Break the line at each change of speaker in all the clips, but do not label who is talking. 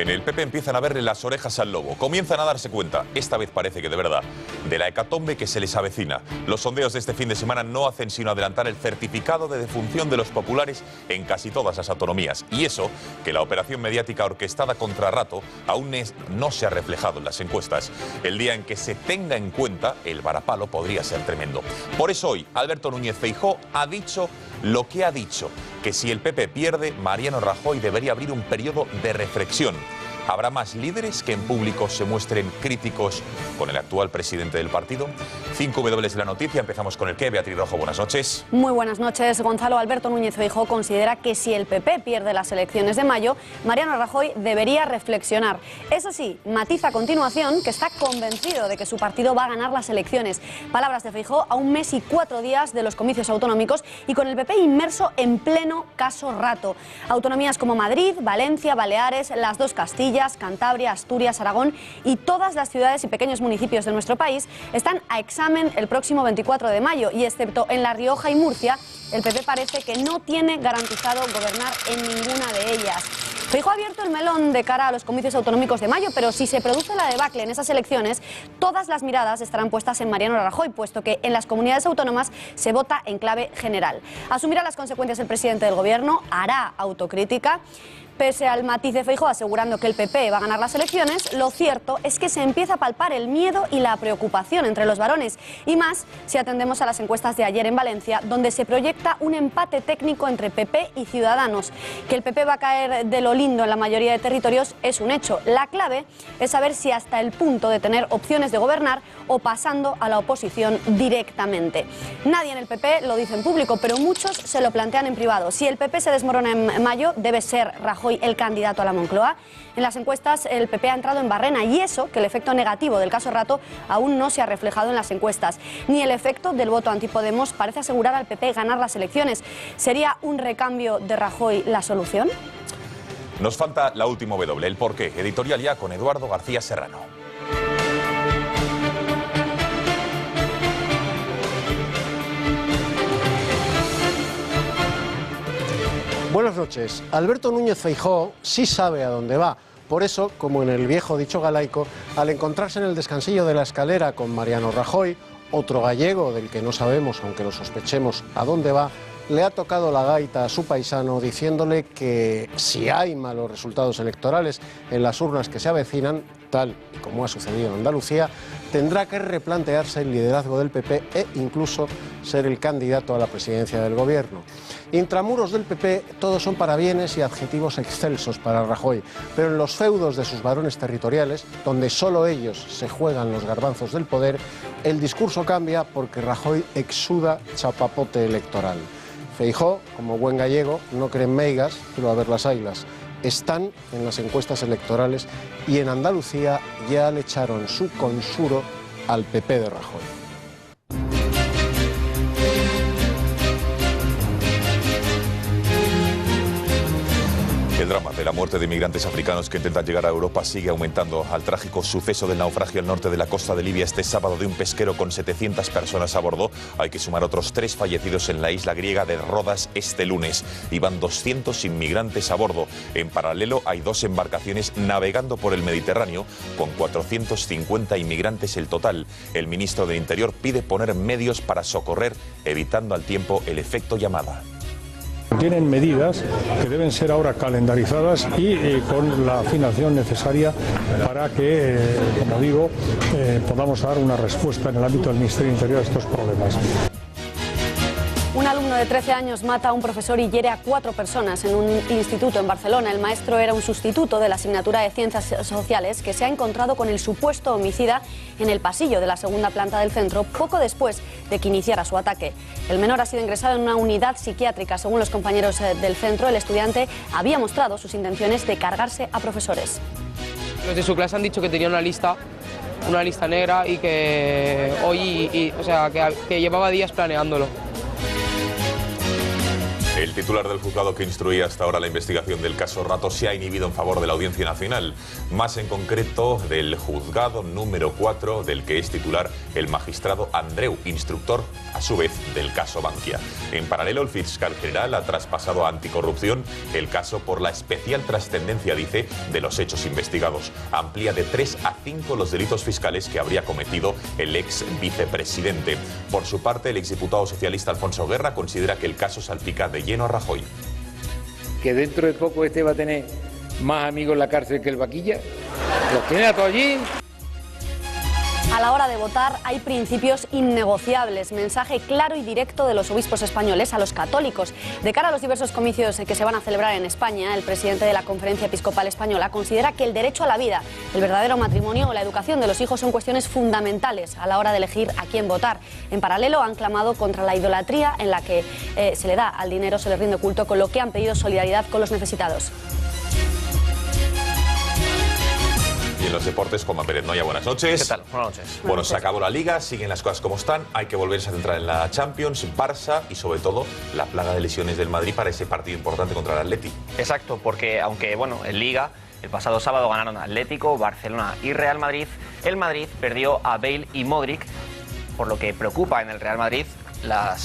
En el PP empiezan a verle las orejas al lobo. Comienzan a darse cuenta, esta vez parece que de verdad, de la hecatombe que se les avecina. Los sondeos de este fin de semana no hacen sino adelantar el certificado de defunción de los populares en casi todas las autonomías. Y eso, que la operación mediática orquestada contra Rato aún no se ha reflejado en las encuestas. El día en que se tenga en cuenta, el varapalo podría ser tremendo. Por eso hoy, Alberto Núñez Feijóo ha dicho lo que ha dicho, que si el PP pierde, Mariano Rajoy debería abrir un periodo de reflexión. ¿Habrá más líderes que en público se muestren críticos con el actual presidente del partido? 5W de la noticia, empezamos con el qué. Beatriz Rojo, buenas noches.
Muy buenas noches, Gonzalo. Alberto Núñez Feijóo considera que si el PP pierde las elecciones de mayo, Mariano Rajoy debería reflexionar. Eso sí, matiza a continuación que está convencido de que su partido va a ganar las elecciones. Palabras de Feijóo a 1 mes y 4 días de los comicios autonómicos y con el PP inmerso en pleno caso Rato. Autonomías como Madrid, Valencia, Baleares, las dos Castillas, Cantabria, Asturias, Aragón y todas las ciudades y pequeños municipios de nuestro país están a examen el próximo 24 de mayo y excepto en La Rioja y Murcia, el PP parece que no tiene garantizado gobernar en ninguna de ellas. Feijóo ha abierto el melón de cara a los comicios autonómicos de mayo, pero si se produce la debacle en esas elecciones, todas las miradas estarán puestas en Mariano Rajoy, puesto que en las comunidades autónomas se vota en clave general. Asumirá las consecuencias el presidente del gobierno, hará autocrítica. Pese al matiz de Feijóo asegurando que el PP va a ganar las elecciones, lo cierto es que se empieza a palpar el miedo y la preocupación entre los varones, y más si atendemos a las encuestas de ayer en Valencia, donde se proyecta un empate técnico entre PP y Ciudadanos. Que el PP va a caer de lo lindo en la mayoría de territorios es un hecho. La clave es saber si hasta el punto de tener opciones de gobernar o pasando a la oposición directamente. Nadie en el PP lo dice en público, pero muchos se lo plantean en privado. Si el PP se desmorona en mayo, debe ser Rajoy el candidato a la Moncloa. En las encuestas el PP ha entrado en barrena y eso, que el efecto negativo del caso Rato aún no se ha reflejado en las encuestas. Ni el efecto del voto anti-Podemos parece asegurar al PP ganar las elecciones. ¿Sería un recambio de Rajoy la solución?
Nos falta la última W, el porqué. Editorial ya con Eduardo García Serrano.
Buenas noches. Alberto Núñez Feijóo sí sabe a dónde va. Por eso, como en el viejo dicho galaico, al encontrarse en el descansillo de la escalera con Mariano Rajoy, otro gallego del que no sabemos, aunque lo sospechemos, a dónde va, le ha tocado la gaita a su paisano diciéndole que si hay malos resultados electorales en las urnas que se avecinan, tal como ha sucedido en Andalucía, tendrá que replantearse el liderazgo del PP e incluso ser el candidato a la presidencia del gobierno. Intramuros del PP todos son parabienes y adjetivos excelsos para Rajoy, pero en los feudos de sus varones territoriales, donde solo ellos se juegan los garbanzos del poder, el discurso cambia porque Rajoy exuda chapapote electoral. Feijóo, como buen gallego, no cree en meigas, pero a ver las ailas. Están en las encuestas electorales y en Andalucía ya le echaron su consuro al PP de Rajoy.
El drama de la muerte de inmigrantes africanos que intentan llegar a Europa sigue aumentando. Al trágico suceso del naufragio al norte de la costa de Libia este sábado de un pesquero con 700 personas a bordo, hay que sumar otros 3 fallecidos en la isla griega de Rodas este lunes. Iban 200 inmigrantes a bordo. En paralelo hay 2 embarcaciones navegando por el Mediterráneo con 450 inmigrantes el total. El ministro del Interior pide poner medios para socorrer, evitando al tiempo el efecto llamada.
Tienen medidas que deben ser ahora calendarizadas y con la afinación necesaria para que, como digo, podamos dar una respuesta en el ámbito del Ministerio del Interior a estos problemas.
Un alumno de 13 años mata a un profesor y hiere a 4 personas en un instituto en Barcelona. El maestro era un sustituto de la asignatura de Ciencias Sociales que se ha encontrado con el supuesto homicida en el pasillo de la segunda planta del centro poco después de que iniciara su ataque. El menor ha sido ingresado en una unidad psiquiátrica. Según los compañeros del centro, el estudiante había mostrado sus intenciones de cargarse a profesores.
Los de su clase han dicho que tenía una lista negra y que hoy, o sea, que llevaba días planeándolo.
El titular del juzgado que instruía hasta ahora la investigación del caso Rato se ha inhibido en favor de la Audiencia Nacional, más en concreto del juzgado número 4, del que es titular el magistrado Andreu, instructor a su vez del caso Bankia. En paralelo, el fiscal general ha traspasado a Anticorrupción el caso por la especial trascendencia, dice, de los hechos investigados. Amplía de 3 a 5 los delitos fiscales que habría cometido el ex vicepresidente. Por su parte, el exdiputado socialista Alfonso Guerra considera que el caso salpica de lleno a Rajoy.
Que dentro de poco va a tener más amigos en la cárcel que el Vaquilla. Los tiene a todos allí.
A la hora de votar hay principios innegociables, mensaje claro y directo de los obispos españoles a los católicos. De cara a los diversos comicios que se van a celebrar en España, el presidente de la Conferencia Episcopal Española considera que el derecho a la vida, el verdadero matrimonio o la educación de los hijos son cuestiones fundamentales a la hora de elegir a quién votar. En paralelo, han clamado contra la idolatría en la que se le da al dinero, se le rinde culto, con lo que han pedido solidaridad con los necesitados.
Y en los deportes, Juanma Pérez Noya, buenas noches.
¿Qué tal? Buenas noches.
Bueno, se acabó la Liga, siguen las cosas como están, hay que volverse a centrar en la Champions, Barça y sobre todo la plaga de lesiones del Madrid para ese partido importante contra el Atleti.
Exacto, porque aunque en Liga el pasado sábado ganaron Atlético, Barcelona y Real Madrid, el Madrid perdió a Bale y Modric, por lo que preocupa en el Real Madrid la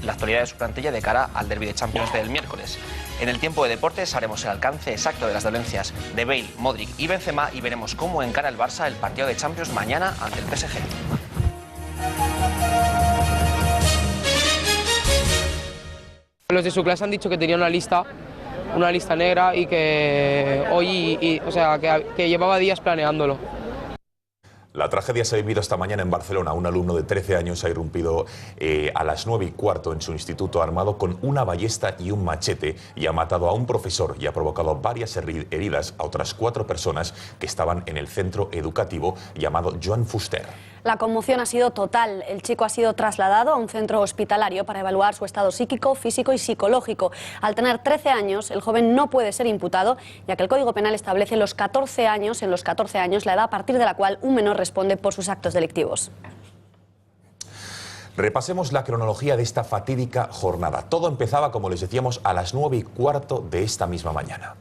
actualidad de su plantilla de cara al derbi de Champions del miércoles. En el tiempo de deportes haremos el alcance exacto de las dolencias de Bale, Modric y Benzema y veremos cómo encara el Barça el partido de Champions mañana ante el PSG.
Los de su clase han dicho que tenía una lista negra y que que llevaba días planeándolo.
La tragedia se ha vivido esta mañana en Barcelona. Un alumno de 13 años ha irrumpido a las 9:15 en su instituto armado con una ballesta y un machete y ha matado a un profesor y ha provocado varias heridas a otras 4 personas que estaban en el centro educativo llamado Joan Fuster.
La conmoción ha sido total. El chico ha sido trasladado a un centro hospitalario para evaluar su estado psíquico, físico y psicológico. Al tener 13 años, el joven no puede ser imputado, ya que el Código Penal establece los 14 años, en los 14 años, la edad a partir de la cual un menor responde por sus actos delictivos.
Repasemos la cronología de esta fatídica jornada. Todo empezaba, como les decíamos, a las 9:15 de esta misma mañana.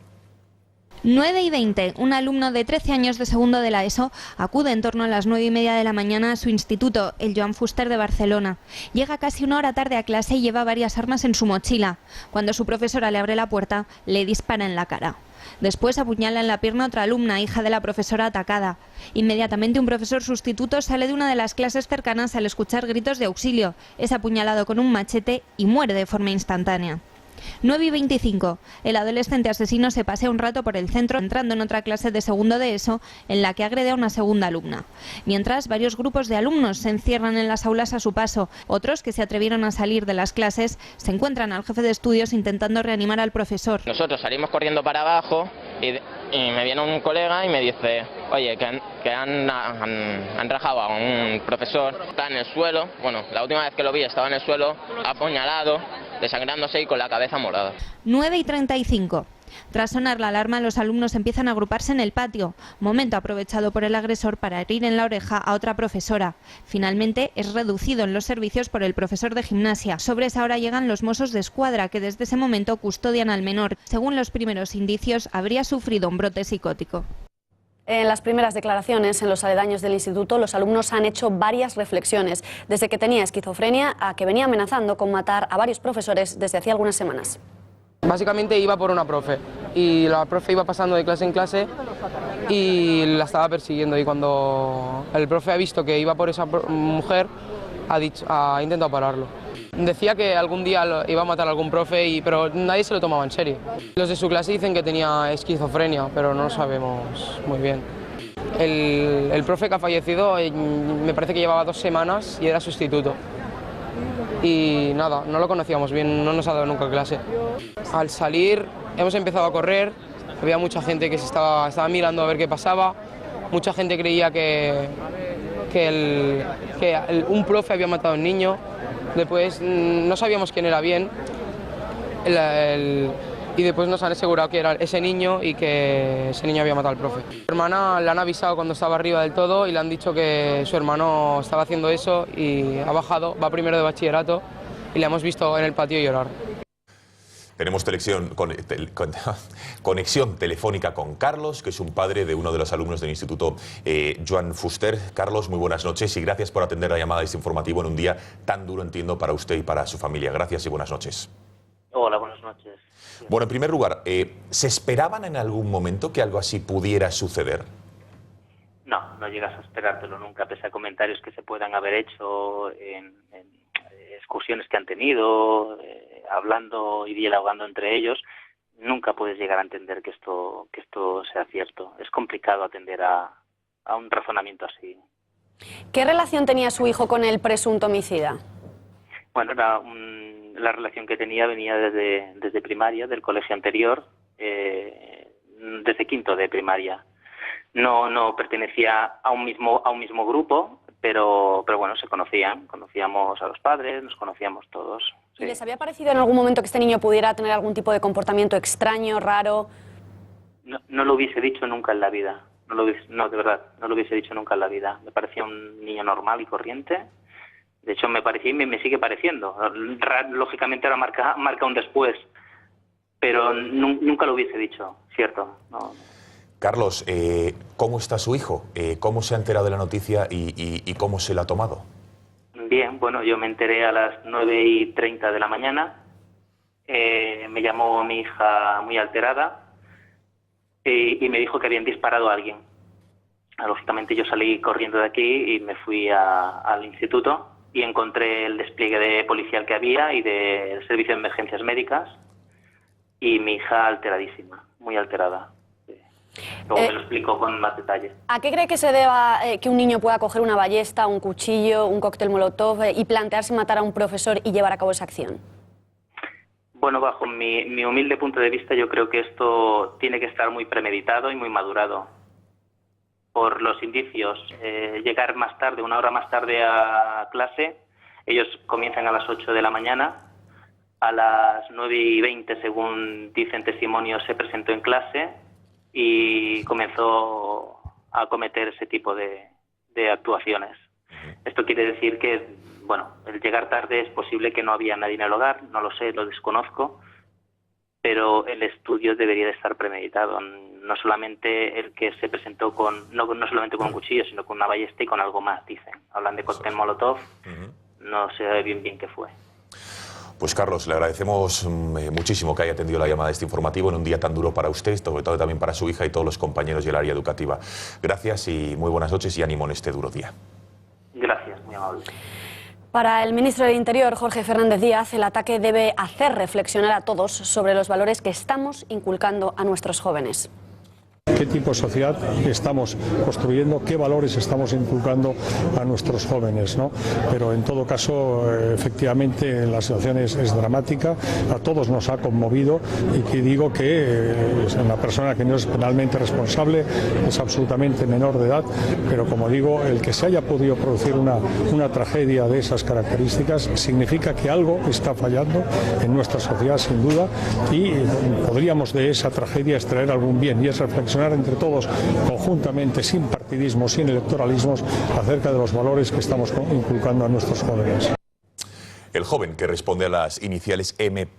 9:20, un alumno de 13 años de segundo de la ESO acude en torno a las 9:30 de la mañana a su instituto, el Joan Fuster de Barcelona. Llega casi una hora tarde a clase y lleva varias armas en su mochila. Cuando su profesora le abre la puerta, le dispara en la cara. Después apuñala en la pierna a otra alumna, hija de la profesora atacada. Inmediatamente un profesor sustituto sale de una de las clases cercanas al escuchar gritos de auxilio. Es apuñalado con un machete y muere de forma instantánea. 9:25. El adolescente asesino se pasea un rato por el centro entrando en otra clase de segundo de ESO en la que agrede a una segunda alumna. Mientras, varios grupos de alumnos se encierran en las aulas a su paso. Otros, que se atrevieron a salir de las clases, se encuentran al jefe de estudios intentando reanimar al profesor.
Nosotros salimos corriendo para abajo y me viene un colega y me dice: oye, que han rajado a un profesor, está en el suelo. Bueno, la última vez que lo vi estaba en el suelo, apuñalado, desangrándose y con la cabeza morada.
9:35. Tras sonar la alarma, los alumnos empiezan a agruparse en el patio, momento aprovechado por el agresor para herir en la oreja a otra profesora. Finalmente es reducido en los servicios por el profesor de gimnasia. Sobre esa hora llegan los Mossos de Escuadra, que desde ese momento custodian al menor. Según los primeros indicios, habría sufrido un brote psicótico.
En las primeras declaraciones en los aledaños del instituto, los alumnos han hecho varias reflexiones, desde que tenía esquizofrenia a que venía amenazando con matar a varios profesores desde hacía algunas semanas.
Básicamente iba por una profe y la profe iba pasando de clase en clase y la estaba persiguiendo, y cuando el profe ha visto que iba por esa mujer ha intentado pararlo. Decía que algún día iba a matar a algún profe, pero nadie se lo tomaba en serio. Los de su clase dicen que tenía esquizofrenia, pero no lo sabemos muy bien. El profe que ha fallecido me parece que llevaba 2 semanas y era sustituto. Y nada, no lo conocíamos bien, no nos ha dado nunca clase. Al salir hemos empezado a correr, había mucha gente que estaba mirando a ver qué pasaba, mucha gente creía que un profe había matado a un niño. Después no sabíamos quién era bien y después nos han asegurado que era ese niño y que ese niño había matado al profe. A su hermana la han avisado cuando estaba arriba del todo y le han dicho que su hermano estaba haciendo eso y ha bajado, va primero de bachillerato y le hemos visto en el patio llorar.
Tenemos conexión telefónica con Carlos, que es un padre de uno de los alumnos del Instituto Joan Fuster. Carlos, muy buenas noches y gracias por atender la llamada de este informativo en un día tan duro, entiendo, para usted y para su familia. Gracias y buenas noches.
Hola, buenas noches.
Bueno, en primer lugar, ¿se esperaban en algún momento que algo así pudiera suceder?
No llegas a esperártelo nunca, pese a comentarios que se puedan haber hecho en excursiones que han tenido, hablando y dialogando entre ellos. Nunca puedes llegar a entender que esto sea cierto. Es complicado atender a un razonamiento así.
¿Qué relación tenía su hijo con el presunto homicida?
Bueno, la relación que tenía venía desde primaria, del colegio anterior, desde quinto de primaria. No pertenecía a un mismo grupo, pero bueno, se conocíamos a los padres, nos conocíamos todos. Sí.
¿Y les había parecido en algún momento que este niño pudiera tener algún tipo de comportamiento extraño, raro?
No lo hubiese dicho nunca en la vida. No, de verdad, no lo hubiese dicho nunca en la vida. Me parecía un niño normal y corriente. De hecho, me parecía y me sigue pareciendo. Lógicamente ahora marca un después, pero nunca lo hubiese dicho, ¿cierto? No.
Carlos, ¿cómo está su hijo? ¿Cómo se ha enterado de la noticia y cómo se la ha tomado?
Bien, bueno, yo me enteré a las 9:30 de la mañana. Me llamó mi hija muy alterada y me dijo que habían disparado a alguien. Lógicamente yo salí corriendo de aquí y me fui al instituto y encontré el despliegue de policial que había y del servicio de emergencias médicas y mi hija alteradísima, muy alterada. Luego me lo explico con más detalle.
¿A qué cree que se deba que un niño pueda coger una ballesta, un cuchillo, un cóctel molotov y plantearse matar a un profesor y llevar a cabo esa acción?
Bueno, bajo mi humilde punto de vista, yo creo que esto tiene que estar muy premeditado y muy madurado. Por los indicios, llegar más tarde, una hora más tarde a clase, ellos comienzan a las 8 de la mañana, a las 9:20, según dicen testimonios, se presentó en clase y comenzó a cometer ese tipo de actuaciones. Esto quiere decir que, bueno, el llegar tarde es posible que no había nadie en el hogar, no lo sé, lo desconozco, pero el estudio debería de estar premeditado. No solamente el que se presentó no solamente con un cuchillo, sino con una ballesta y con algo más, dicen. Hablan de cóctel molotov, no sé bien qué fue.
Pues Carlos, le agradecemos muchísimo que haya atendido la llamada de este informativo en un día tan duro para usted, sobre todo también para su hija y todos los compañeros del área educativa. Gracias y muy buenas noches y ánimo en este duro día.
Gracias, muy amable.
Para el ministro del Interior, Jorge Fernández Díaz, el ataque debe hacer reflexionar a todos sobre los valores que estamos inculcando a nuestros jóvenes.
¿Qué tipo de sociedad estamos construyendo? ¿Qué valores estamos inculcando a nuestros jóvenes, ¿no? Pero en todo caso, efectivamente, la situación es dramática, a todos nos ha conmovido y que digo que es una persona que no es penalmente responsable, es absolutamente menor de edad, pero como digo, el que se haya podido producir una tragedia de esas características significa que algo está fallando en nuestra sociedad, sin duda, y podríamos de esa tragedia extraer algún bien, y es reflexionar entre todos conjuntamente, sin partidismo, sin electoralismos, acerca de los valores que estamos inculcando a nuestros jóvenes.
El joven que responde a las iniciales M.P.C.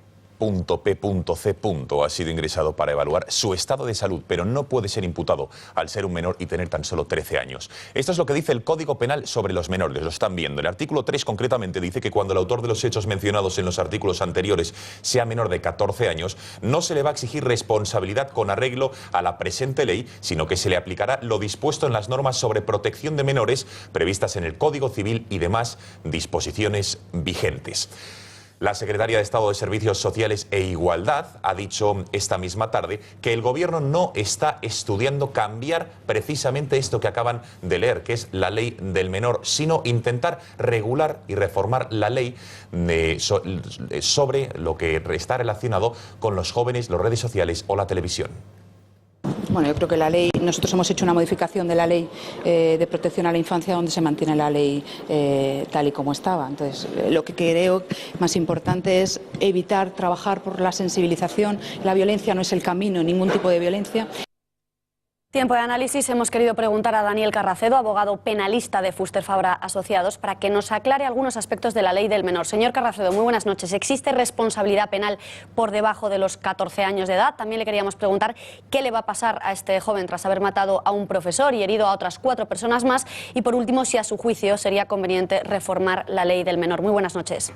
ha sido ingresado para evaluar su estado de salud, pero no puede ser imputado al ser un menor y tener tan solo 13 años. Esto es lo que dice el Código Penal sobre los menores, lo están viendo. El artículo 3 concretamente dice que cuando el autor de los hechos mencionados en los artículos anteriores sea menor de 14 años, no se le va a exigir responsabilidad con arreglo a la presente ley, sino que se le aplicará lo dispuesto en las normas sobre protección de menores previstas en el Código Civil y demás disposiciones vigentes. La secretaria de Estado de Servicios Sociales e Igualdad ha dicho esta misma tarde que el Gobierno no está estudiando cambiar precisamente esto que acaban de leer, que es la ley del menor, sino intentar regular y reformar la ley sobre lo que está relacionado con los jóvenes, las redes sociales o la televisión.
Bueno, yo creo que la ley, nosotros hemos hecho una modificación de la ley de protección a la infancia donde se mantiene la ley tal y como estaba. Entonces, lo que creo más importante es evitar trabajar por la sensibilización. La violencia no es el camino, ningún tipo de violencia.
Tiempo de análisis. Hemos querido preguntar a Daniel Carracedo, abogado penalista de Fuster Fabra Asociados, para que nos aclare algunos aspectos de la ley del menor. Señor Carracedo, muy buenas noches. ¿Existe responsabilidad penal por debajo de los 14 años de edad? También le queríamos preguntar qué le va a pasar a este joven tras haber matado a un profesor y herido a otras 4 personas más. Y por último, si a su juicio sería conveniente reformar la ley del menor. Muy buenas noches.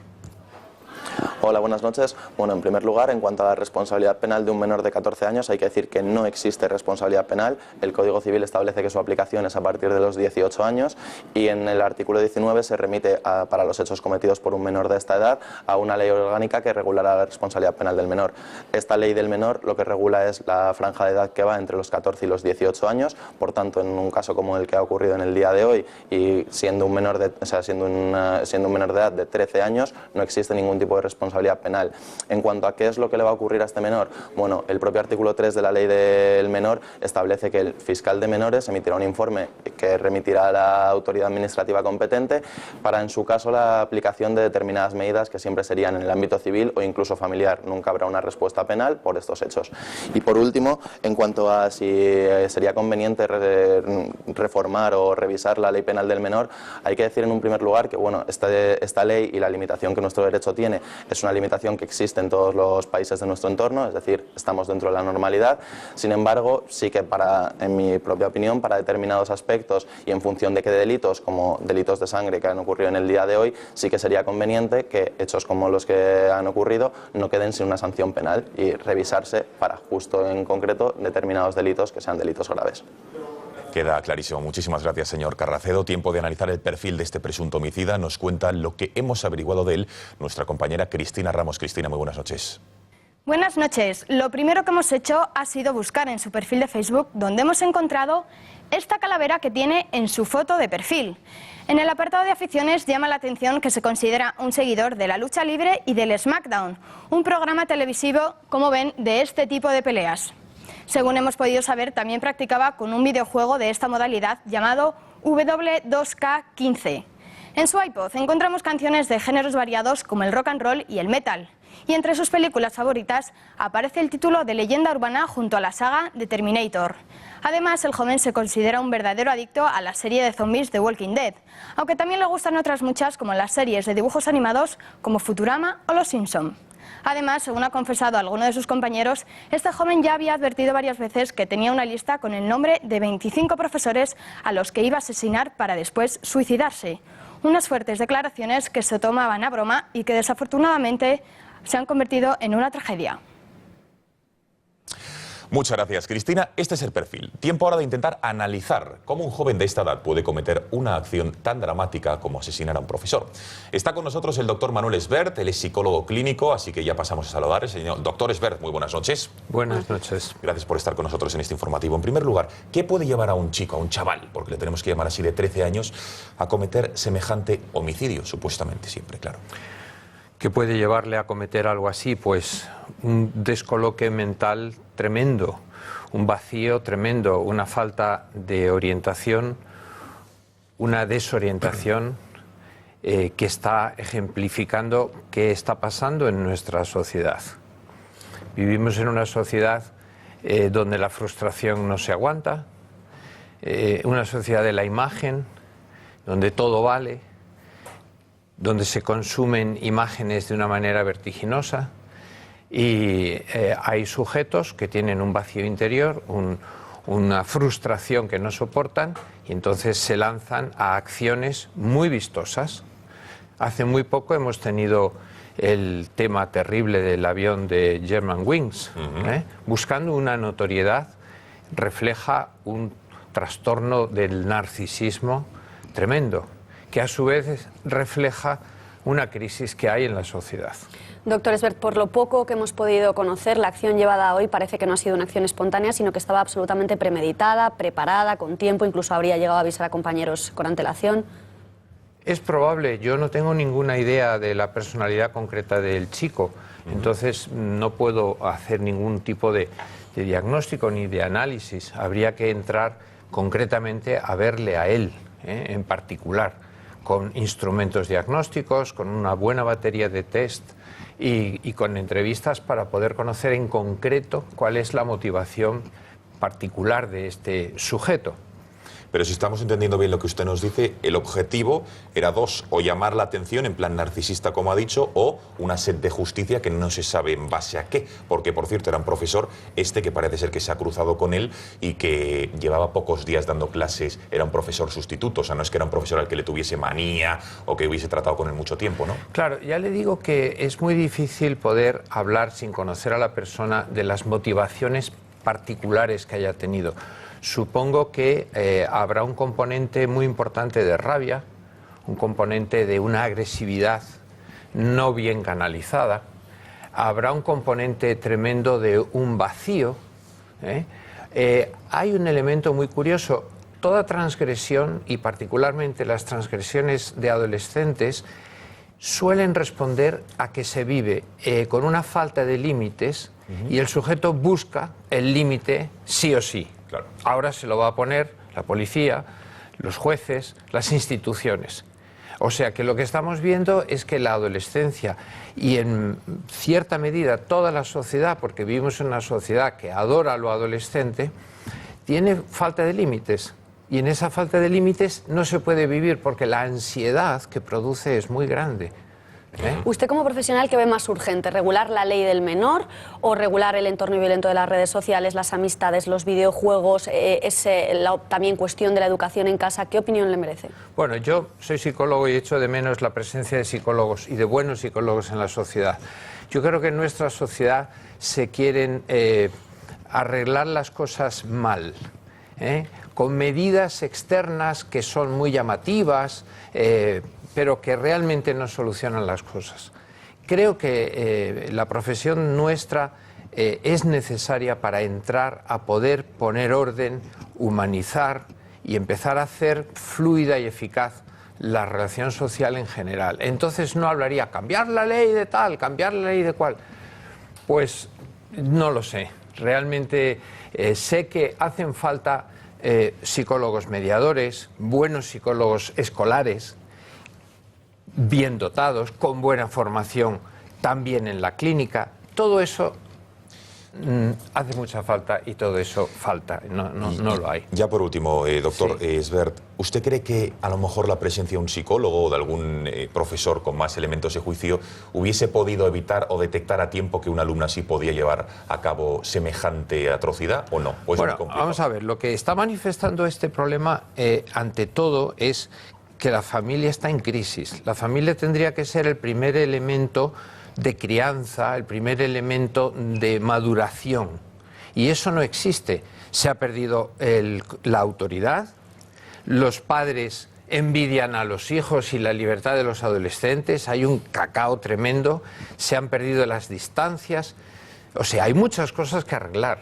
Hola, buenas noches. Bueno, en primer lugar, en cuanto a la responsabilidad penal de un menor de 14 años, hay que decir que no existe responsabilidad penal. El Código Civil establece que su aplicación es a partir de los 18 años y en el artículo 19 se remite para los hechos cometidos por un menor de esta edad a una ley orgánica que regulará la responsabilidad penal del menor. Esta ley del menor lo que regula es la franja de edad que va entre los 14 y los 18 años, por tanto, en un caso como el que ha ocurrido en el día de hoy y siendo un menor de, siendo un menor de edad de 13 años, no existe ningún tipo de responsabilidad penal. En cuanto a qué es lo que le va a ocurrir a este menor, bueno, el propio artículo 3 de la ley del menor establece que el fiscal de menores emitirá un informe que remitirá a la autoridad administrativa competente para, en su caso, la aplicación de determinadas medidas que siempre serían en el ámbito civil o incluso familiar. Nunca habrá una respuesta penal por estos hechos. Y por último, en cuanto a si sería conveniente reformar o revisar la ley penal del menor, hay que decir en un primer lugar que, bueno, esta ley y la limitación que nuestro derecho tiene es una limitación que existe en todos los países de nuestro entorno, es decir, estamos dentro de la normalidad. Sin embargo, sí que en mi propia opinión, para determinados aspectos y en función de qué delitos, como delitos de sangre que han ocurrido en el día de hoy, sí que sería conveniente que hechos como los que han ocurrido no queden sin una sanción penal y revisarse para justo en concreto determinados delitos que sean delitos graves.
Queda clarísimo. Muchísimas gracias, señor Carracedo. Tiempo de analizar el perfil de este presunto homicida. Nos cuenta lo que hemos averiguado de él nuestra compañera Cristina Ramos. Cristina, muy buenas noches.
Buenas noches. Lo primero que hemos hecho ha sido buscar en su perfil de Facebook, donde hemos encontrado esta calavera que tiene en su foto de perfil. En el apartado de aficiones llama la atención que se considera un seguidor de la lucha libre y del SmackDown, un programa televisivo, como ven, de este tipo de peleas. Según hemos podido saber, también practicaba con un videojuego de esta modalidad llamado W2K15. En su iPod encontramos canciones de géneros variados como el rock and roll y el metal. Y entre sus películas favoritas aparece el título de Leyenda Urbana junto a la saga de Terminator. Además, el joven se considera un verdadero adicto a la serie de zombies The Walking Dead, aunque también le gustan otras muchas como las series de dibujos animados como Futurama o Los Simpson. Además, según ha confesado alguno de sus compañeros, este joven ya había advertido varias veces que tenía una lista con el nombre de 25 profesores a los que iba a asesinar para después suicidarse. Unas fuertes declaraciones que se tomaban a broma y que desafortunadamente se han convertido en una tragedia.
Muchas gracias, Cristina. Este es el perfil. Tiempo ahora de intentar analizar cómo un joven de esta edad puede cometer una acción tan dramática como asesinar a un profesor. Está con nosotros el doctor Manuel Esbert, él es psicólogo clínico, así que ya pasamos a saludar. Señor doctor Esbert, muy buenas noches.
Buenas noches.
Gracias por estar con nosotros en este informativo. En primer lugar, ¿qué puede llevar a un chico, a un chaval, porque le tenemos que llamar así, de 13 años, a cometer semejante homicidio, supuestamente siempre, claro?
¿Qué puede llevarle a cometer algo así? Pues un descoloque mental tremendo, un vacío tremendo, una falta de orientación, una desorientación que está ejemplificando qué está pasando en nuestra sociedad. Vivimos en una sociedad donde la frustración no se aguanta, una sociedad de la imagen, donde todo vale, donde se consumen imágenes de una manera vertiginosa y hay sujetos que tienen un vacío interior, una frustración que no soportan y entonces se lanzan a acciones muy vistosas. Hace muy poco hemos tenido el tema terrible del avión de Germanwings, buscando una notoriedad, refleja un trastorno del narcisismo tremendo, que a su vez refleja una crisis que hay en la sociedad.
Doctor Esbert, por lo poco que hemos podido conocer, la acción llevada hoy parece que no ha sido una acción espontánea, sino que estaba absolutamente premeditada, preparada, con tiempo, incluso habría llegado a avisar a compañeros con antelación.
Es probable, yo no tengo ninguna idea de la personalidad concreta del chico, entonces no puedo hacer ningún tipo de diagnóstico ni de análisis. Habría que entrar concretamente a verle a él, en particular, con instrumentos diagnósticos, con una buena batería de test y con entrevistas para poder conocer en concreto cuál es la motivación particular de este sujeto.
Pero si estamos entendiendo bien lo que usted nos dice, el objetivo era dos, o llamar la atención en plan narcisista, como ha dicho, o una sed de justicia que no se sabe en base a qué. Porque, por cierto, era un profesor que parece ser que se ha cruzado con él y que llevaba pocos días dando clases, era un profesor sustituto, o sea, no es que era un profesor al que le tuviese manía o que hubiese tratado con él mucho tiempo, ¿no?
Claro, ya le digo que es muy difícil poder hablar sin conocer a la persona de las motivaciones particulares que haya tenido. Supongo que habrá un componente muy importante de rabia, un componente de una agresividad no bien canalizada, habrá un componente tremendo de un vacío. Hay un elemento muy curioso. Toda transgresión, y particularmente las transgresiones de adolescentes, suelen responder a que se vive con una falta de límites y el sujeto busca el límite sí o sí.
Claro.
Ahora se lo va a poner la policía, los jueces, las instituciones. O sea que lo que estamos viendo es que la adolescencia y en cierta medida toda la sociedad, porque vivimos en una sociedad que adora lo adolescente, tiene falta de límites. Y en esa falta de límites no se puede vivir porque la ansiedad que produce es muy grande.
¿Usted como profesional qué ve más urgente? ¿Regular la ley del menor o regular el entorno violento de las redes sociales, las amistades, los videojuegos, también cuestión de la educación en casa? ¿Qué opinión le merece?
Bueno, yo soy psicólogo y echo de menos la presencia de psicólogos y de buenos psicólogos en la sociedad. Yo creo que en nuestra sociedad se quieren arreglar las cosas mal, con medidas externas que son muy llamativas, pero que realmente no solucionan las cosas. Creo que la profesión nuestra es necesaria para entrar a poder poner orden, humanizar y empezar a hacer fluida y eficaz la relación social en general. Entonces no hablaría cambiar la ley de tal, cambiar la ley de cual. Pues no lo sé. Realmente sé que hacen falta psicólogos mediadores, buenos psicólogos escolares, bien dotados, con buena formación también en la clínica. Todo eso hace mucha falta y todo eso falta, no lo hay.
Ya por último, doctor Esbert, ¿usted cree que a lo mejor la presencia de un psicólogo o de algún profesor con más elementos de juicio hubiese podido evitar o detectar a tiempo que una alumna sí podía llevar a cabo semejante atrocidad o no? ¿O es muy complicado?
Vamos a ver, lo que está manifestando este problema ante todo es que la familia está en crisis. La familia tendría que ser el primer elemento de crianza, el primer elemento de maduración. Y eso no existe. Se ha perdido la autoridad, los padres envidian a los hijos y la libertad de los adolescentes, hay un cacao tremendo, se han perdido las distancias. O sea, hay muchas cosas que arreglar.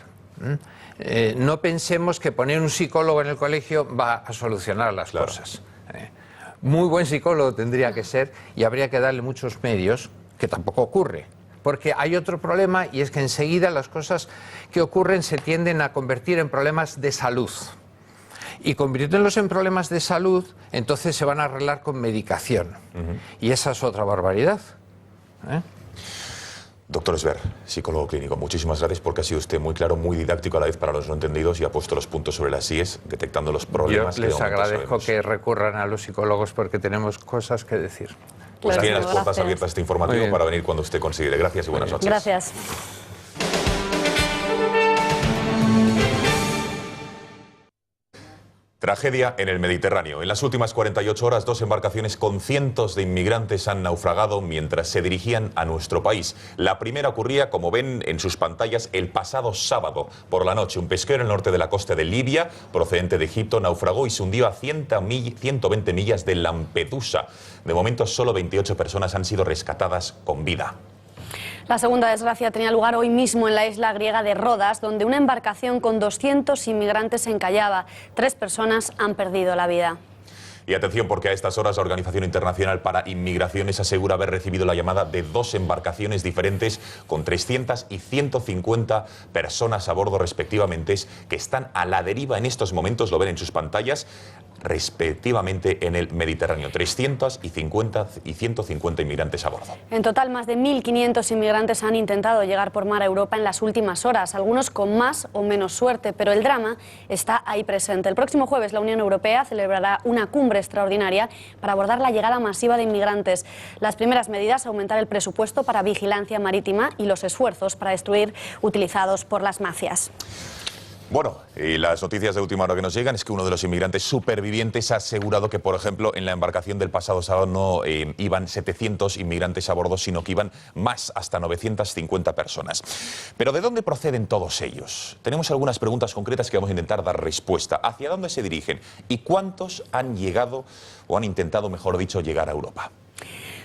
No pensemos que poner un psicólogo en el colegio va a solucionar las cosas. Muy buen psicólogo tendría que ser y habría que darle muchos medios, que tampoco ocurre. Porque hay otro problema y es que enseguida las cosas que ocurren se tienden a convertir en problemas de salud. Y convirtiéndolos en problemas de salud, entonces se van a arreglar con medicación. Y esa es otra barbaridad.
Doctor Esbert, psicólogo clínico, muchísimas gracias porque ha sido usted muy claro, muy didáctico a la vez para los no entendidos y ha puesto los puntos sobre las IES, detectando los problemas.
Yo les agradezco que recurran a los psicólogos porque tenemos cosas que decir.
Pues tiene las puertas abiertas este informativo para venir cuando usted considere. Gracias y buenas noches.
Gracias.
Tragedia en el Mediterráneo. En las últimas 48 horas, 2 embarcaciones con cientos de inmigrantes han naufragado mientras se dirigían a nuestro país. La primera ocurría, como ven en sus pantallas, el pasado sábado por la noche. Un pesquero en el norte de la costa de Libia, procedente de Egipto, naufragó y se hundió a 120 millas de Lampedusa. De momento, solo 28 personas han sido rescatadas con vida.
La segunda desgracia tenía lugar hoy mismo en la isla griega de Rodas, donde una embarcación con 200 inmigrantes se encallaba. 3 personas han perdido la vida.
Y atención, porque a estas horas la Organización Internacional para Inmigraciones asegura haber recibido la llamada de 2 embarcaciones diferentes con 300 y 150 personas a bordo respectivamente, que están a la deriva en estos momentos, lo ven en sus pantallas, respectivamente en el Mediterráneo. 350 y 150 inmigrantes a bordo.
En total, más de 1.500 inmigrantes han intentado llegar por mar a Europa en las últimas horas, algunos con más o menos suerte, pero el drama está ahí presente. El próximo jueves la Unión Europea celebrará una cumbre extraordinaria para abordar la llegada masiva de inmigrantes. Las primeras medidas: aumentar el presupuesto para vigilancia marítima y los esfuerzos para destruir utilizados por las mafias.
Bueno, y las noticias de última hora que nos llegan es que uno de los inmigrantes supervivientes ha asegurado que, por ejemplo, en la embarcación del pasado sábado no iban 700 inmigrantes a bordo, sino que iban más, hasta 950 personas. Pero ¿de dónde proceden todos ellos? Tenemos algunas preguntas concretas que vamos a intentar dar respuesta. ¿Hacia dónde se dirigen? ¿Y cuántos han llegado, o han intentado, mejor dicho, llegar a Europa?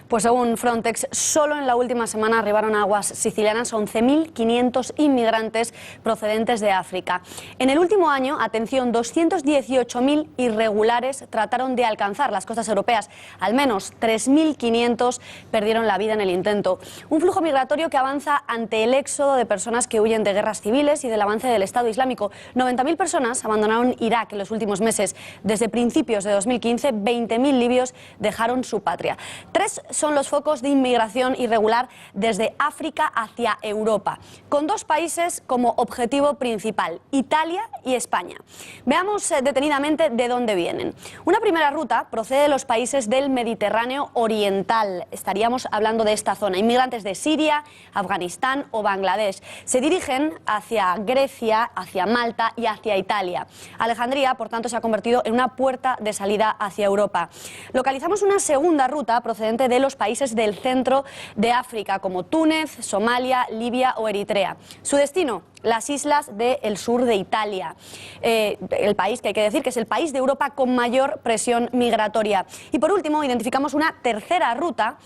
Pues según Frontex, solo en la última semana arribaron a aguas sicilianas 11.500 inmigrantes procedentes de África. En el último año, atención, 218.000 irregulares trataron de alcanzar las costas europeas. Al menos 3.500 perdieron la vida en el intento. Un flujo migratorio que avanza ante el éxodo de personas que huyen de guerras civiles y del avance del Estado Islámico. 90.000 personas abandonaron Irak en los últimos meses. Desde principios de 2015, 20.000 libios dejaron su patria. 3 son los focos de inmigración irregular desde África hacia Europa, con 2 países como objetivo principal: Italia y España. Veamos detenidamente de dónde vienen. Una primera ruta procede de los países del Mediterráneo oriental. Estaríamos hablando de esta zona. Inmigrantes de Siria, Afganistán o Bangladesh se dirigen hacia Grecia, hacia Malta y hacia Italia. Alejandría, por tanto, se ha convertido en una puerta de salida hacia Europa. Localizamos una segunda ruta procedente de los países del centro de África, como Túnez, Somalia, Libia o Eritrea. Su destino: las islas del sur de Italia, el país que hay que decir que es el país de Europa con mayor presión migratoria. Y por último, identificamos una tercera ruta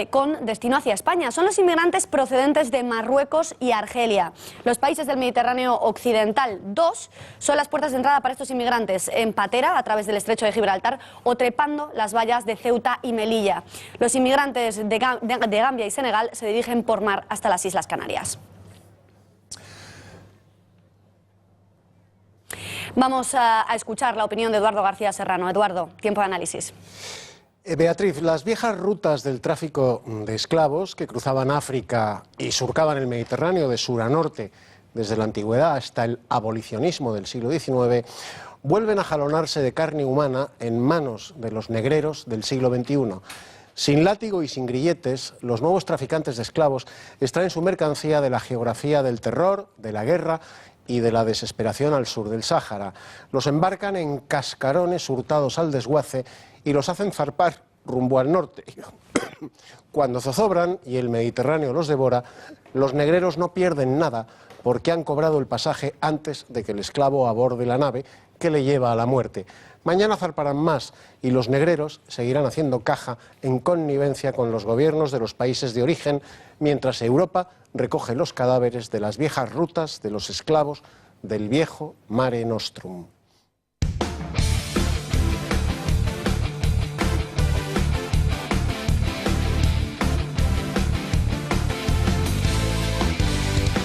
con destino hacia España. Son los inmigrantes procedentes de Marruecos y Argelia. Los países del Mediterráneo occidental, 2 son las puertas de entrada para estos inmigrantes: en patera, a través del estrecho de Gibraltar, o trepando las vallas de Ceuta y Melilla. Los inmigrantes de Gambia y Senegal se dirigen por mar hasta las Islas Canarias. Vamos a escuchar la opinión de Eduardo García Serrano. Eduardo, tiempo de análisis.
Beatriz, las viejas rutas del tráfico de esclavos que cruzaban África y surcaban el Mediterráneo de sur a norte desde la antigüedad hasta el abolicionismo del siglo XIX vuelven a jalonarse de carne humana en manos de los negreros del siglo XXI. Sin látigo y sin grilletes, los nuevos traficantes de esclavos extraen su mercancía de la geografía del terror, de la guerra y de la desesperación al sur del Sáhara. Los embarcan en cascarones hurtados al desguace y los hacen zarpar rumbo al norte. Cuando zozobran y el Mediterráneo los devora, los negreros no pierden nada porque han cobrado el pasaje antes de que el esclavo aborde la nave que le lleva a la muerte. Mañana zarparán más y los negreros seguirán haciendo caja en connivencia con los gobiernos de los países de origen, mientras Europa recoge los cadáveres de las viejas rutas de los esclavos del viejo Mare Nostrum.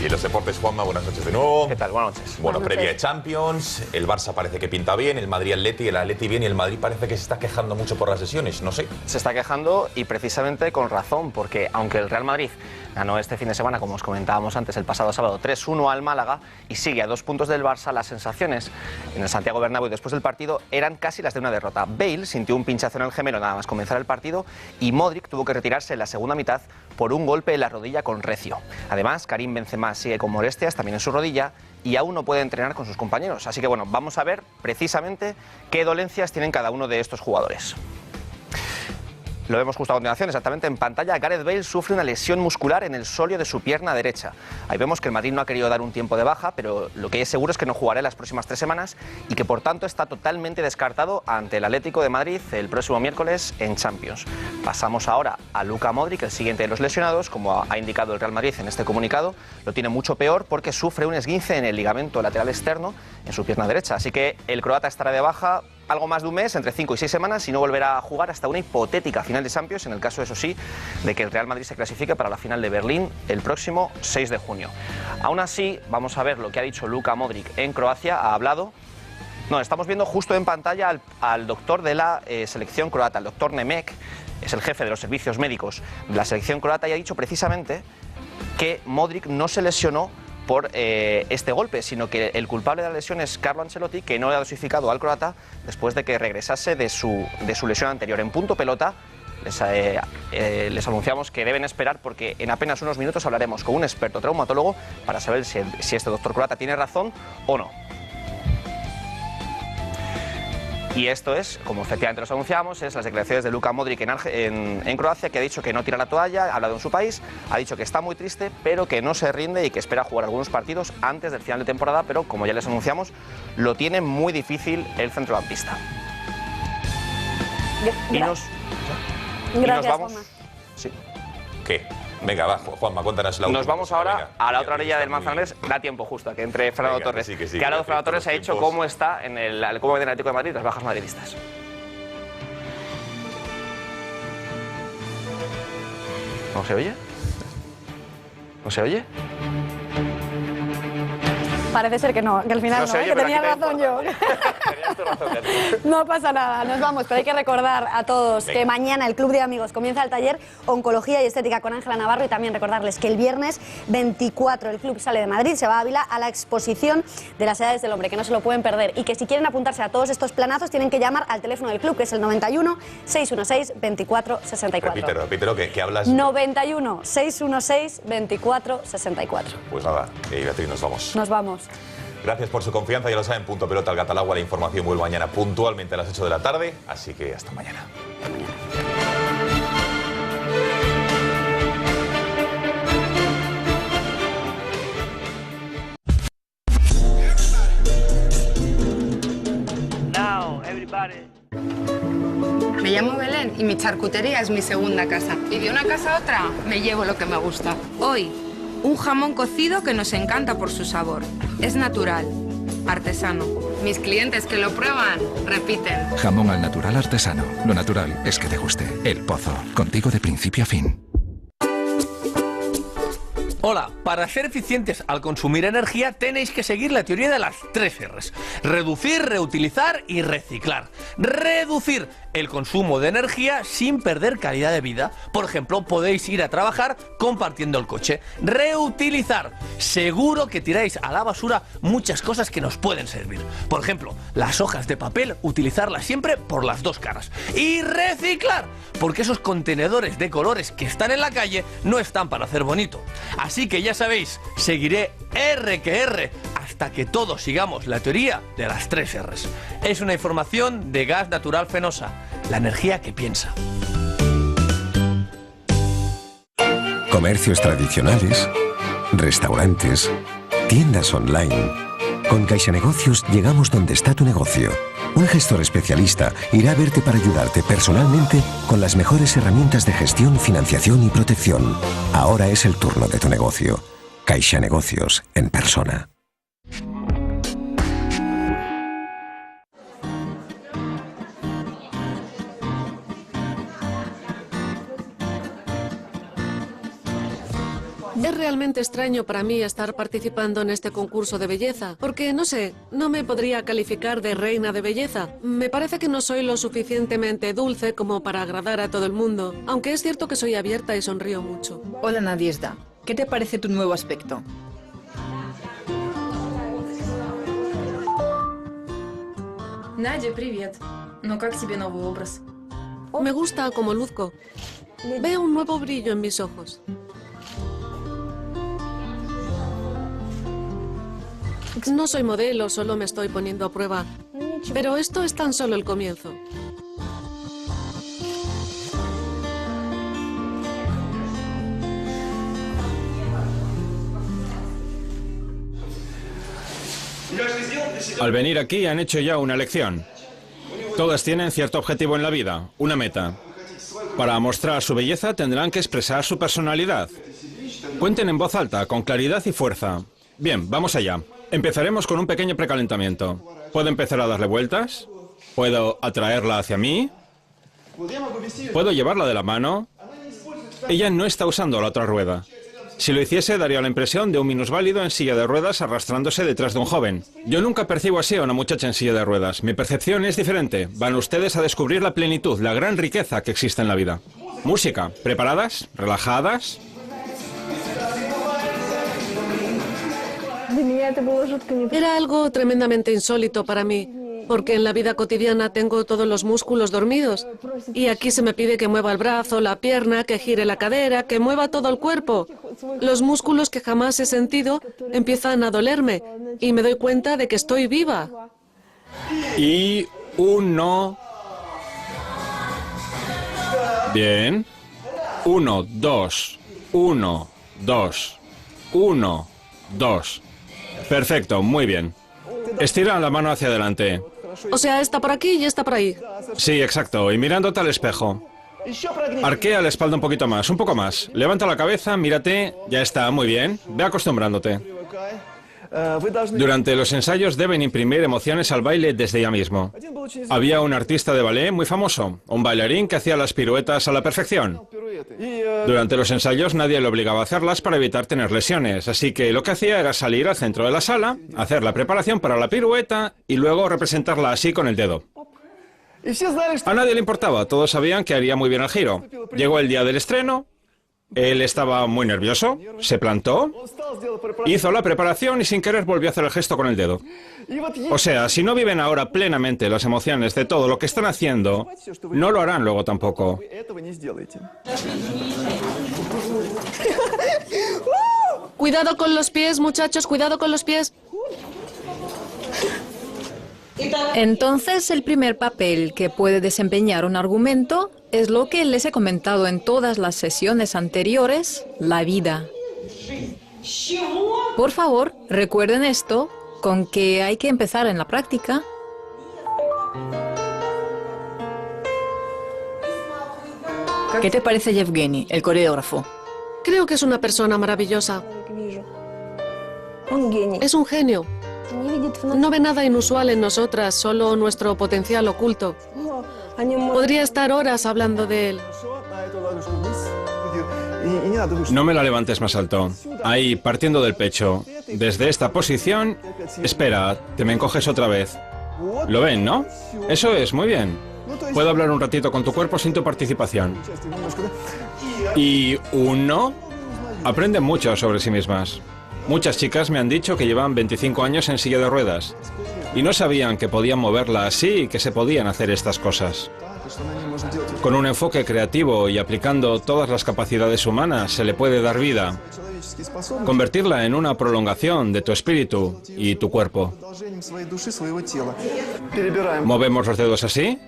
Y los deportes, Juanma, buenas noches de nuevo.
¿Qué tal? Buenas noches.
Bueno, previa de Champions, el Barça parece que pinta bien, el Madrid-Atleti, el Atleti bien, y el Madrid parece que se está quejando mucho por las lesiones, no sé.
Se está quejando y precisamente con razón, porque aunque el Real Madrid ganó este fin de semana, como os comentábamos antes, el pasado sábado 3-1 al Málaga y sigue a 2 puntos del Barça, las sensaciones en el Santiago Bernabéu después del partido eran casi las de una derrota. Bale sintió un pinchazo en el gemelo nada más comenzar el partido y Modric tuvo que retirarse en la segunda mitad por un golpe en la rodilla con recio. Además, Karim Benzema sigue con molestias también en su rodilla y aún no puede entrenar con sus compañeros. Así que bueno, vamos a ver precisamente qué dolencias tienen cada uno de estos jugadores. Lo vemos justo a continuación, exactamente en pantalla. Gareth Bale sufre una lesión muscular en el sóleo de su pierna derecha. Ahí vemos que el Madrid no ha querido dar un tiempo de baja, pero lo que es seguro es que no jugará las próximas 3 semanas y que por tanto está totalmente descartado ante el Atlético de Madrid el próximo miércoles en Champions. Pasamos ahora a Luka Modric, el siguiente de los lesionados, como ha indicado el Real Madrid en este comunicado. Lo tiene mucho peor porque sufre un esguince en el ligamento lateral externo en su pierna derecha. Así que el croata estará de baja algo más de un mes, entre 5 y 6 semanas, y no volverá a jugar hasta una hipotética final de Champions, en el caso, eso sí, de que el Real Madrid se clasifique para la final de Berlín el próximo 6 de junio. Aún así, vamos a ver lo que ha dicho Luka Modric en Croacia. Ha hablado No, estamos viendo justo en pantalla al doctor de la selección croata, el doctor Nemec, es el jefe de los servicios médicos de la selección croata y ha dicho precisamente que Modric no se lesionó por este golpe, sino que el culpable de la lesión es Carlo Ancelotti, que no le ha dosificado al croata después de que regresase de su lesión anterior. En punto pelota les anunciamos que deben esperar porque en apenas unos minutos hablaremos con un experto traumatólogo para saber si este doctor croata tiene razón o no. Y esto es, como efectivamente los anunciamos, es las declaraciones de Luka Modric en Croacia, que ha dicho que no tira la toalla, ha hablado en su país, ha dicho que está muy triste, pero que no se rinde y que espera jugar algunos partidos antes del final de temporada, pero como ya les anunciamos, lo tiene muy difícil el centrocampista. Y nos vamos.
Juanma.
Sí.
¿Qué? Venga, va, Juanma, cuéntanos la última.
Nos vamos ahora
venga,
a la otra orilla del Manzanares. Da tiempo justo a que entre Fernando Torres.
Que
ha hablado Fernando Torres, ha dicho cómo está en el Atlético de Madrid las bajas madridistas. ¿No se oye? ¿No se oye?
Parece ser que no, que al final no, que tenía razón yo. No pasa nada, nos vamos, pero hay que recordar a todos que mañana el Club de Amigos comienza el taller Oncología y Estética con Ángela Navarro y también recordarles que el viernes 24 el club sale de Madrid, se va a Ávila a la exposición de las edades del hombre, que no se lo pueden perder y que si quieren apuntarse a todos estos planazos tienen que llamar al teléfono del club, que es el 91 616 24 64.
Repítelo, que hablas...
91 616 24 64.
Pues nada, Beatriz, nos vamos.
Nos vamos.
Gracias por su confianza, ya lo saben, punto pelota al Catalagua, la información vuelve mañana puntualmente a las 8 de la tarde, así que hasta mañana.
Hasta mañana.
Me llamo Belén y mi charcutería es mi segunda casa. Y de una casa a otra me llevo lo que me gusta. Hoy, un jamón cocido que nos encanta por su sabor. Es natural, artesano. Mis clientes que lo prueban, repiten.
Jamón al natural artesano. Lo natural es que te guste. El Pozo, contigo de principio a fin.
Hola, para ser eficientes al consumir energía tenéis que seguir la teoría de las 3 R's. Reducir, reutilizar y reciclar. Reducir el consumo de energía sin perder calidad de vida. Por ejemplo, podéis ir a trabajar compartiendo el coche. Reutilizar. Seguro que tiráis a la basura muchas cosas que nos pueden servir. Por ejemplo, las hojas de papel, utilizarlas siempre por las dos caras. Y reciclar, porque esos contenedores de colores que están en la calle no están para hacer bonito. Así que ya sabéis, seguiré R que R hasta que todos sigamos la teoría de las 3 R's. Es una información de Gas Natural Fenosa, la energía que piensa.
Comercios tradicionales, restaurantes, tiendas online. Con CaixaNegocios llegamos donde está tu negocio. Un gestor especialista irá a verte para ayudarte personalmente con las mejores herramientas de gestión, financiación y protección. Ahora es el turno de tu negocio. CaixaNegocios en persona.
Es realmente extraño para mí estar participando en este concurso de belleza, porque, no sé, no me podría calificar de reina de belleza. Me parece que no soy lo suficientemente dulce como para agradar a todo el mundo, aunque es cierto que soy abierta y sonrío mucho.
Hola Nadiezhda, ¿qué te parece tu nuevo aspecto?
Nadia, привет. ¿No как тебе nuevo obraz? Me gusta como luzco. Veo un nuevo brillo en mis ojos. No soy modelo, solo me estoy poniendo a prueba. Pero esto es tan solo el comienzo.
Al venir aquí han hecho ya una lección. Todas tienen cierto objetivo en la vida, una meta. Para mostrar su belleza tendrán que expresar su personalidad. Cuenten en voz alta, con claridad y fuerza. Bien, vamos allá. Empezaremos con un pequeño precalentamiento. ¿Puedo empezar a darle vueltas? ¿Puedo atraerla hacia mí? ¿Puedo llevarla de la mano? Ella no está usando la otra rueda. Si lo hiciese, daría la impresión de un minusválido en silla de ruedas arrastrándose detrás de un joven. Yo nunca percibo así a una muchacha en silla de ruedas. Mi percepción es diferente. Van ustedes a descubrir la plenitud, la gran riqueza que existe en la vida. Música. ¿Preparadas? ¿Relajadas?
Era algo tremendamente insólito para mí, porque en la vida cotidiana tengo todos los músculos dormidos. Y aquí se me pide que mueva el brazo, la pierna, que gire la cadera, que mueva todo el cuerpo. Los músculos que jamás he sentido empiezan a dolerme y me doy cuenta de que estoy viva.
Y 1. Bien. 1, 2. 1, 2. 1, 2. Perfecto, muy bien. Estira la mano hacia adelante.
O sea, está por aquí y está por ahí.
Sí, exacto. Y mirándote al espejo. Arquea la espalda un poquito más, un poco más. Levanta la cabeza, mírate. Ya está, muy bien. Ve acostumbrándote. Durante los ensayos deben imprimir emociones al baile desde ya mismo. Había un artista de ballet muy famoso, un bailarín que hacía las piruetas a la perfección. Durante los ensayos nadie le obligaba a hacerlas para evitar tener lesiones, así que lo que hacía era salir al centro de la sala, hacer la preparación para la pirueta y luego representarla así con el dedo. A nadie le importaba, todos sabían que haría muy bien el giro. Llegó el día del estreno. Él estaba muy nervioso, se plantó, hizo la preparación y sin querer volvió a hacer el gesto con el dedo. O sea, si no viven ahora plenamente las emociones de todo lo que están haciendo, no lo harán luego tampoco.
Cuidado con los pies, muchachos, cuidado con los pies.
Entonces, el primer papel que puede desempeñar un argumento es lo que les he comentado en todas las sesiones anteriores, la vida. Por favor, recuerden esto, con que hay que empezar en la práctica. ¿Qué te parece Yevgeny, el coreógrafo?
Creo que es una persona maravillosa. Es un genio. No ve nada inusual en nosotras, solo nuestro potencial oculto. Podría estar horas hablando de él.
No me la levantes más alto. Ahí, partiendo del pecho. Desde esta posición... Espera, te me encoges otra vez. ¿Lo ven, no? Eso es, muy bien. Puedo hablar un ratito con tu cuerpo sin tu participación. Y 1. Aprenden mucho sobre sí mismas. Muchas chicas me han dicho que llevan 25 años en silla de ruedas y no sabían que podían moverla así y que se podían hacer estas cosas. Con un enfoque creativo y aplicando todas las capacidades humanas se le puede dar vida, convertirla en una prolongación de tu espíritu y tu cuerpo. ¿Movemos los dedos así?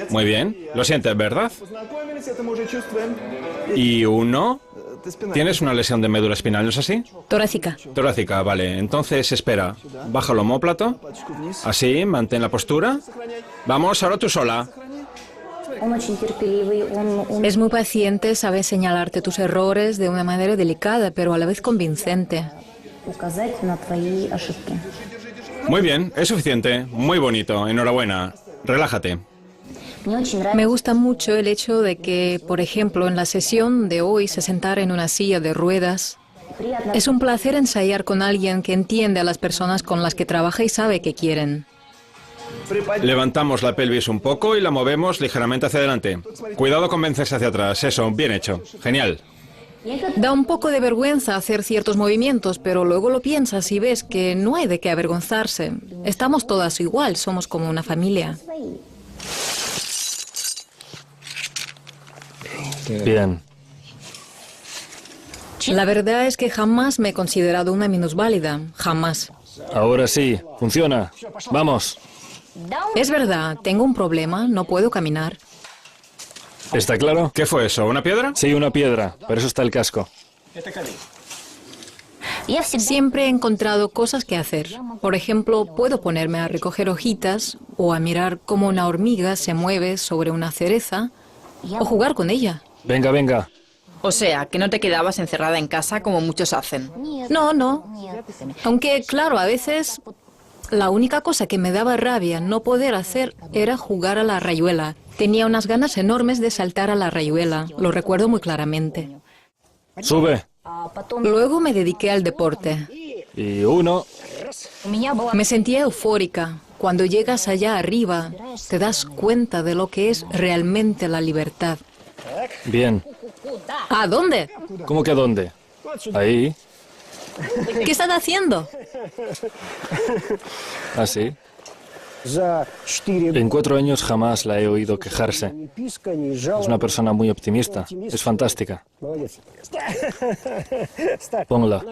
Muy bien. Lo sientes, ¿verdad? Y 1. ¿Tienes una lesión de médula espinal, no es así?
Torácica.
Torácica, vale. Entonces, espera. Baja el omóplato. Así, mantén la postura. Vamos, ahora tú sola.
Es muy paciente, sabe señalarte tus errores de una manera delicada, pero a la vez convincente.
Muy bien, es suficiente. Muy bonito. Enhorabuena. Relájate.
Me gusta mucho el hecho de que, por ejemplo, en la sesión de hoy se sentara en una silla de ruedas. Es un placer ensayar con alguien que entiende a las personas con las que trabaja y sabe qué quieren.
Levantamos la pelvis un poco y la movemos ligeramente hacia adelante. Cuidado con vencerse hacia atrás. Eso, bien hecho. Genial.
Da un poco de vergüenza hacer ciertos movimientos, pero luego lo piensas y ves que no hay de qué avergonzarse. Estamos todas igual, somos como una familia.
Bien.
La verdad es que jamás me he considerado una minusválida, jamás.
Ahora sí, funciona. Vamos.
Es verdad, tengo un problema, no puedo caminar.
¿Está claro?
¿Qué fue eso? ¿Una piedra?
Sí, una piedra. Por eso está el casco.
Siempre he encontrado cosas que hacer. Por ejemplo, puedo ponerme a recoger hojitas o a mirar cómo una hormiga se mueve sobre una cereza o jugar con ella.
Venga, venga.
O sea, que no te quedabas encerrada en casa como muchos hacen. No. Aunque, claro, a veces la única cosa que me daba rabia no poder hacer era jugar a la rayuela. Tenía unas ganas enormes de saltar a la rayuela. Lo recuerdo muy claramente.
Sube.
Luego me dediqué al deporte.
Y 1.
Me sentía eufórica. Cuando llegas allá arriba, te das cuenta de lo que es realmente la libertad.
Bien.
¿A dónde?
¿Cómo que a dónde? Ahí.
¿Qué están haciendo?
Así. En 4 años jamás la he oído quejarse. Es una persona muy optimista. Es fantástica. Ponla.